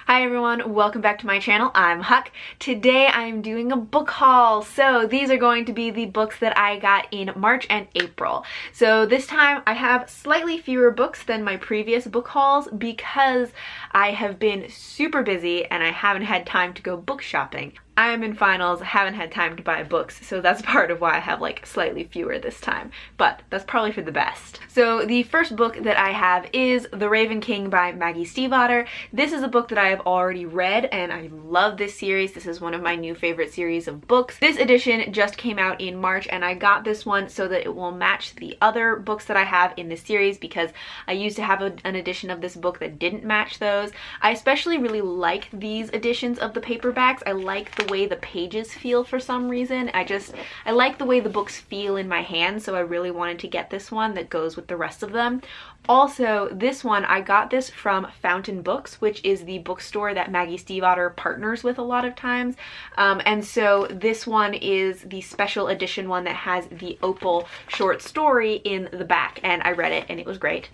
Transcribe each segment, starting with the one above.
Hi everyone, welcome back to my channel. I'm Huck. Today I'm doing a book haul. So these are going to be the books that I got in March and April. So this time I have slightly fewer books than my previous book hauls because I have been super busy and I haven't had time to go book shopping. I am in finals, haven't had time to buy books, so that's part of why I have like slightly fewer this time, but that's probably for the best. So the first book that I have is The Raven King by Maggie Stiefvater. This is a book that I have already read and I love this series. This is one of my new favorite series of books. This edition just came out in March and I got this one so that it will match the other books that I have in this series because I used to have an edition of this book that didn't match those. I especially really like these editions of the paperbacks. I like the way the pages feel for some reason. I like the way the books feel in my hand, so I really wanted to get this one that goes with the rest of them. Also, this one, I got this from Fountain Books, which is the bookstore that Maggie Stiefvater partners with a lot of times. And so this one is the special edition one that has the Opal short story in the back, and I read it and it was great.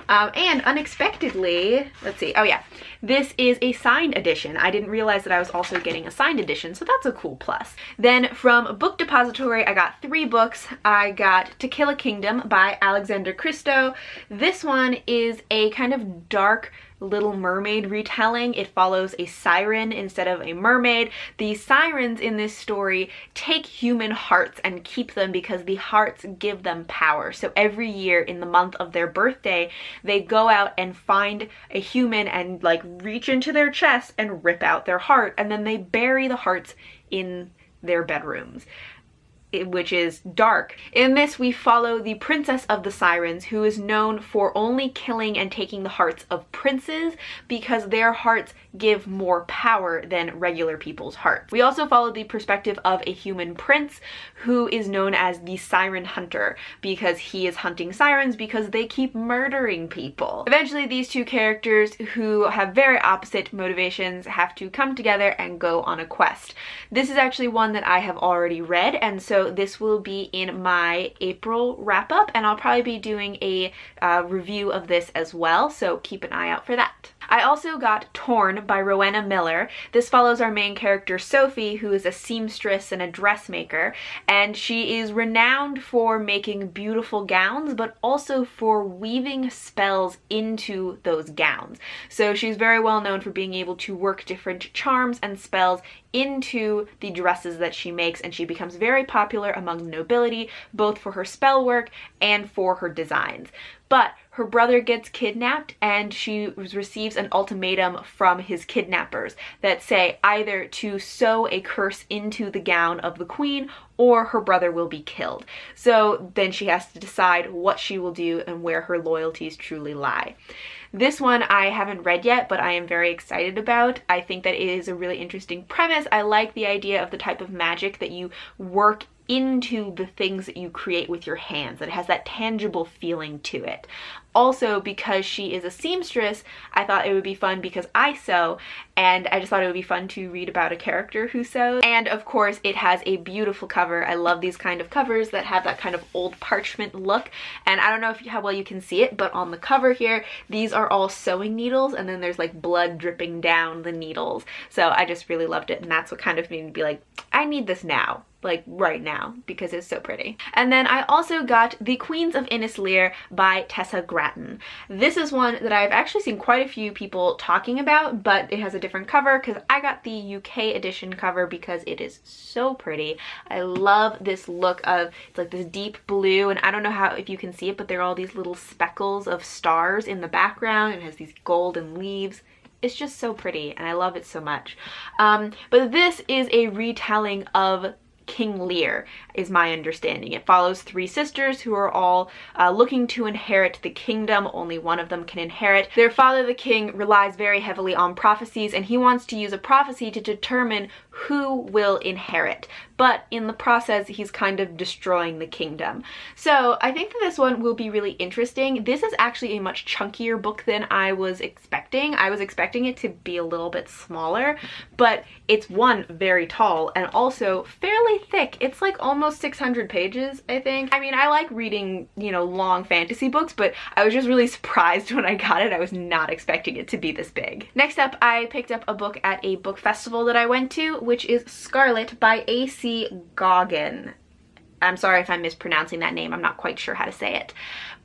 And unexpectedly, let's see, oh yeah, this is a signed edition. I didn't realize that I was also getting a signed edition, so that's a cool plus. Then from Book Depository, I got 3 books. I got To Kill a Kingdom by Alexander Christo. This one is a kind of dark Little Mermaid retelling. It follows a siren instead of a mermaid. The sirens in this story take human hearts and keep them because the hearts give them power. So every year in the month of their birthday, they go out and find a human and like reach into their chest and rip out their heart, and then they bury the hearts in their bedrooms, which is dark. In this, we follow the princess of the sirens, who is known for only killing and taking the hearts of princes because their hearts give more power than regular people's hearts. We also follow the perspective of a human prince who is known as the Siren Hunter because he is hunting sirens because they keep murdering people. Eventually, these two characters who have very opposite motivations have to come together and go on a quest. This is actually one that I have already read, and so this will be in my April wrap-up, and I'll probably be doing a review of this as well, so keep an eye out for that. I also got Torn by Rowena Miller. This follows our main character Sophie, who is a seamstress and a dressmaker, and she is renowned for making beautiful gowns, but also for weaving spells into those gowns. So she's very well known for being able to work different charms and spells into the dresses that she makes, and she becomes very popular among the nobility, both for her spell work and for her designs. But her brother gets kidnapped and she receives an ultimatum from his kidnappers that say either to sew a curse into the gown of the queen or her brother will be killed. So then she has to decide what she will do and where her loyalties truly lie. This one I haven't read yet, but I am very excited about. I think that it is a really interesting premise. I like the idea of the type of magic that you work into the things that you create with your hands. It has that tangible feeling to it. Also, because she is a seamstress, I thought it would be fun because I sew, and I just thought it would be fun to read about a character who sews. And of course, it has a beautiful cover. I love these kind of covers that have that kind of old parchment look. And I don't know how well you can see it, but on the cover here, these are all sewing needles, and then there's like blood dripping down the needles. So I just really loved it, and that's what kind of made me be like, I need this now. Like right now, because it's so pretty. And then I also got The Queens of Ennis Lair by Tessa Grattan. This is one that I've actually seen quite a few people talking about, but it has a different cover because I got the UK edition cover because it is so pretty. I love this look of, it's like this deep blue, and I don't know if you can see it, but there are all these little speckles of stars in the background, and it has these golden leaves. It's just so pretty and I love it so much. But this is a retelling of King Lear, is my understanding. It follows 3 sisters who are all looking to inherit the kingdom. Only one of them can inherit. Their father, the king, relies very heavily on prophecies, and he wants to use a prophecy to determine who will inherit. But in the process, he's kind of destroying the kingdom. So I think that this one will be really interesting. This is actually a much chunkier book than I was expecting. I was expecting it to be a little bit smaller, but it's one, very tall, and also fairly really thick. It's like almost 600 pages, I think. I mean, I like reading, you know, long fantasy books, but I was just really surprised when I got it. I was not expecting it to be this big. Next up, I picked up a book at a book festival that I went to, which is Scarlet by A.C. Goggin. I'm sorry if I'm mispronouncing that name. I'm not quite sure how to say it.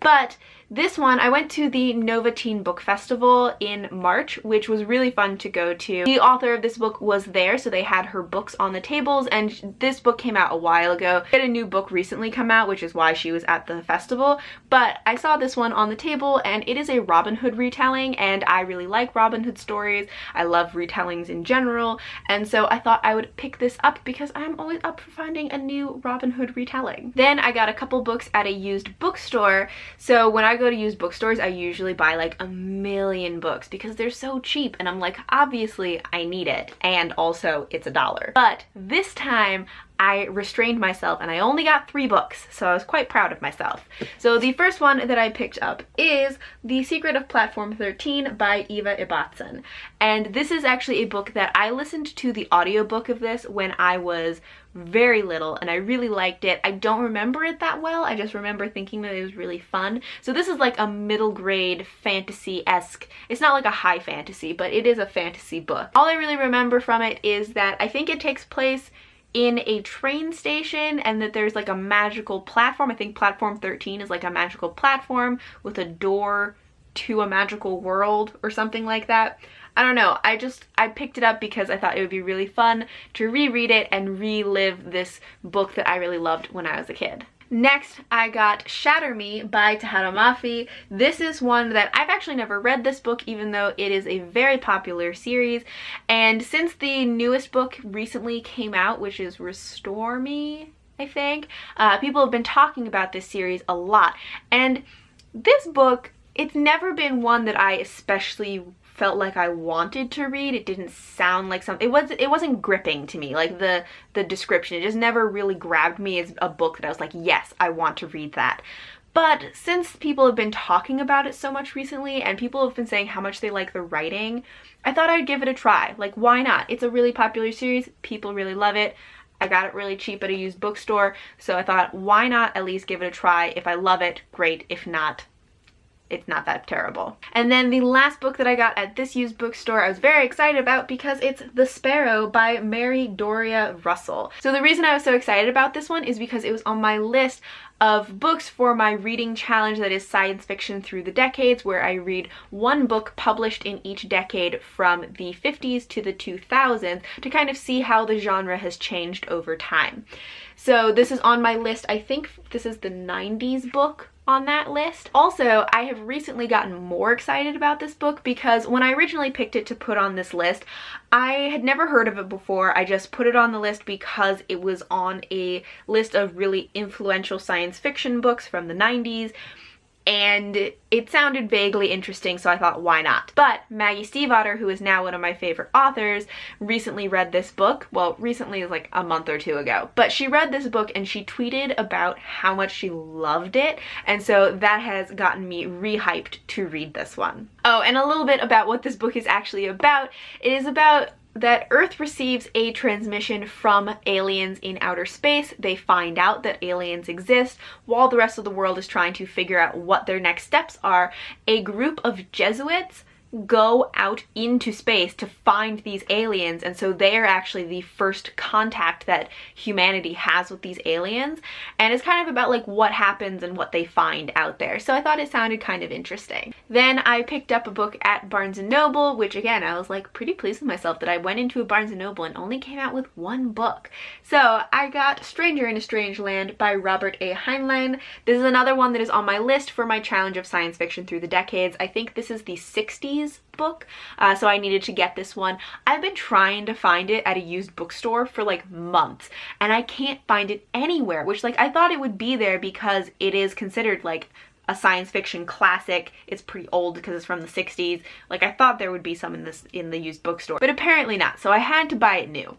But this one, I went to the Nova Teen Book Festival in March, which was really fun to go to. The author of this book was there, so they had her books on the tables, and this book came out a while ago. She had a new book recently come out, which is why she was at the festival, but I saw this one on the table, and it is a Robin Hood retelling, and I really like Robin Hood stories. I love retellings in general, and so I thought I would pick this up because I'm always up for finding a new Robin Hood retelling. Then I got a couple books at a used bookstore, so when I go to used bookstores, I usually buy like a million books because they're so cheap, and I'm like, obviously I need it, and also it's $1. But this time I restrained myself and I only got 3 books, so I was quite proud of myself. So the first one that I picked up is The Secret of Platform 13 by Eva Ibbotson, and this is actually a book that I listened to the audiobook of this when I was very little, and I really liked it. I don't remember it that well. I just remember thinking that it was really fun. So this is like a middle grade fantasy-esque, it's not like a high fantasy, but it is a fantasy book. All I really remember from it is that I think it takes place in a train station, and that there's like a magical platform. I think platform 13 is like a magical platform with a door to a magical world or something like that. I don't know, I picked it up because I thought it would be really fun to reread it and relive this book that I really loved when I was a kid. Next, I got Shatter Me by Tahereh Mafi. This is one that I've actually never read this book, even though it is a very popular series. And since the newest book recently came out, which is Restore Me, I think, people have been talking about this series a lot. And this book, it's never been one that I especially felt like I wanted to read. It didn't sound like something, it wasn't gripping to me, like the description. It just never really grabbed me as a book that I was like, yes, I want to read that. But since people have been talking about it so much recently, and people have been saying how much they like the writing, I thought I'd give it a try. Like, why not? It's a really popular series, people really love it. I got it really cheap at a used bookstore, so I thought, why not at least give it a try? If I love it, great. If not, it's not that terrible. And then the last book that I got at this used bookstore I was very excited about because it's The Sparrow by Mary Doria Russell. So the reason I was so excited about this one is because it was on my list of books for my reading challenge that is science fiction through the decades, where I read one book published in each decade from the 50s to the 2000s to kind of see how the genre has changed over time. So this is on my list. I think this is the 90s book on that list. Also, I have recently gotten more excited about this book because when I originally picked it to put on this list, I had never heard of it before. I just put it on the list because it was on a list of really influential science fiction books from the 90s, and it sounded vaguely interesting, so I thought, why not? But Maggie Stiefvater, who is now one of my favorite authors, recently read this book. Well, recently is like a month or 2 ago. But she read this book and she tweeted about how much she loved it, and so that has gotten me re-hyped to read this one. Oh, and a little bit about what this book is actually about. It is about that Earth receives a transmission from aliens in outer space. They find out that aliens exist while the rest of the world is trying to figure out what their next steps are. A group of Jesuits go out into space to find these aliens, and so they are actually the first contact that humanity has with these aliens, and it's kind of about like what happens and what they find out there. So I thought it sounded kind of interesting. Then I picked up a book at Barnes & Noble, which again, I was like pretty pleased with myself that I went into a Barnes & Noble and only came out with 1 book. So I got Stranger in a Strange Land by Robert A. Heinlein. This is another one that is on my list for my challenge of science fiction through the decades. I think this is the 60s book, so I needed to get this one. I've been trying to find it at a used bookstore for like months, and I can't find it anywhere, which like I thought it would be there because it is considered like a science fiction classic. It's pretty old because it's from the 60s. Like I thought there would be some in the used bookstore, but apparently not, so I had to buy it new.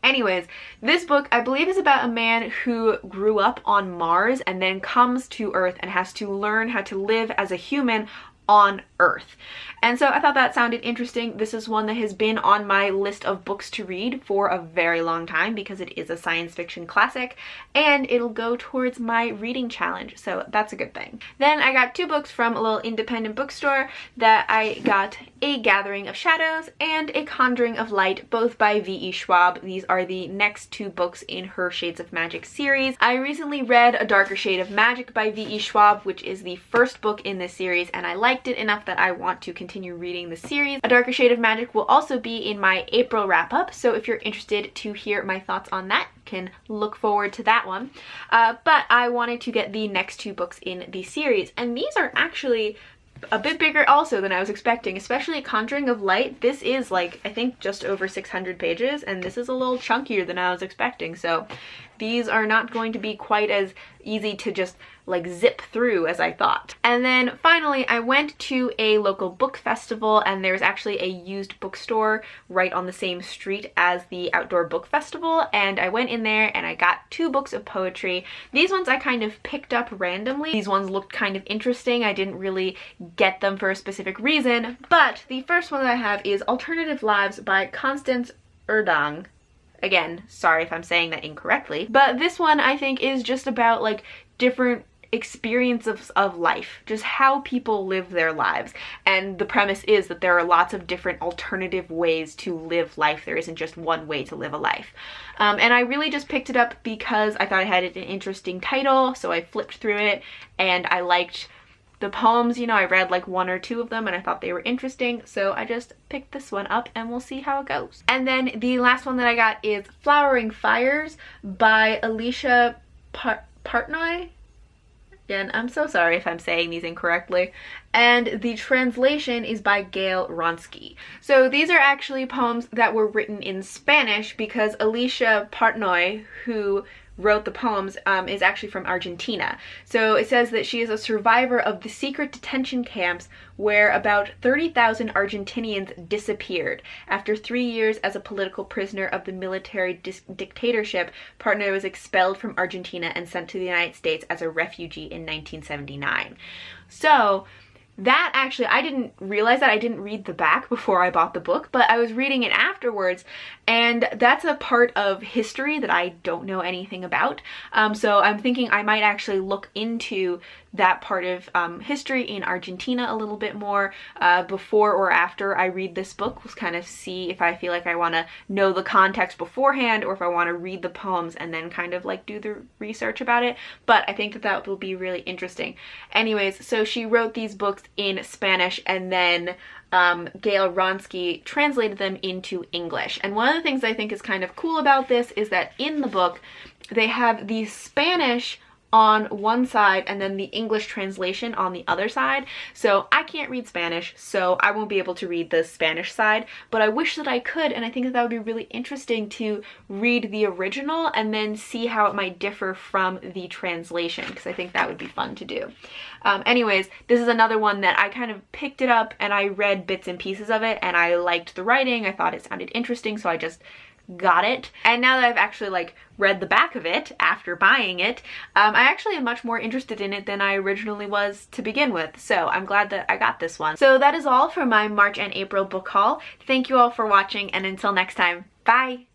Anyways, this book I believe is about a man who grew up on Mars and then comes to Earth and has to learn how to live as a human on Earth. And so I thought that sounded interesting. This is one that has been on my list of books to read for a very long time because it is a science fiction classic, and it'll go towards my reading challenge, so that's a good thing. Then I got 2 books from a little independent bookstore that I got: A Gathering of Shadows and A Conjuring of Light, both by V.E. Schwab. These are the next 2 books in her Shades of Magic series. I recently read A Darker Shade of Magic by V.E. Schwab, which is the first book in this series, and I liked it enough that I want to continue reading the series. A Darker Shade of Magic will also be in my April wrap-up, so if you're interested to hear my thoughts on that, you can look forward to that one. But I wanted to get the next 2 books in the series, and these are actually a bit bigger also than I was expecting, especially Conjuring of Light. This is like, I think, just over 600 pages, and this is a little chunkier than I was expecting, so these are not going to be quite as easy to just like zip through as I thought. And then finally I went to a local book festival, and there's actually a used bookstore right on the same street as the outdoor book festival, and I went in there and I got 2 books of poetry. These ones I kind of picked up randomly. These ones looked kind of interesting. I didn't really get them for a specific reason, but the first one that I have is Alternative Lives by Constance Erdang. Again, sorry if I'm saying that incorrectly, but this one I think is just about like different experiences of life, just how people live their lives. And the premise is that there are lots of different alternative ways to live life. There isn't just one way to live a life. And I really just picked it up because I thought it had an interesting title, so I flipped through it and I liked the poems. You know, I read like 1 or 2 of them and I thought they were interesting, so I just picked this one up and we'll see how it goes. And then the last one that I got is Flowering Fires by Alicia Partnoy. Again, I'm so sorry if I'm saying these incorrectly. And the translation is by Gail Ronsky. So these are actually poems that were written in Spanish because Alicia Partnoy, who wrote the poems, is actually from Argentina. So it says that she is a survivor of the secret detention camps where about 30,000 Argentinians disappeared. After 3 years as a political prisoner of the military dictatorship, Partnoy was expelled from Argentina and sent to the United States as a refugee in 1979. So that actually, I didn't realize that. I didn't read the back before I bought the book, but I was reading it afterwards, and that's a part of history that I don't know anything about. So I'm thinking I might actually look into that part of history in Argentina a little bit more before or after I read this book. We'll kind of see if I feel like I want to know the context beforehand or if I want to read the poems and then kind of like do the research about it. But I think that that will be really interesting. Anyways, so she wrote these books in Spanish, and then Gail Ronsky translated them into English. And one of the things I think is kind of cool about this is that in the book they have the Spanish on one side and then the English translation on the other side. So I can't read Spanish, so I won't be able to read the Spanish side, but I wish that I could, and I think that that would be really interesting to read the original and then see how it might differ from the translation, because I think that would be fun to do. Anyways, this is another one that I kind of picked it up and I read bits and pieces of it, and I liked the writing. I thought it sounded interesting, so I just got it. And now that I've actually like read the back of it after buying it, I actually am much more interested in it than I originally was to begin with. So I'm glad that I got this one. So that is all for my March and April book haul. Thank you all for watching, and until next time, bye!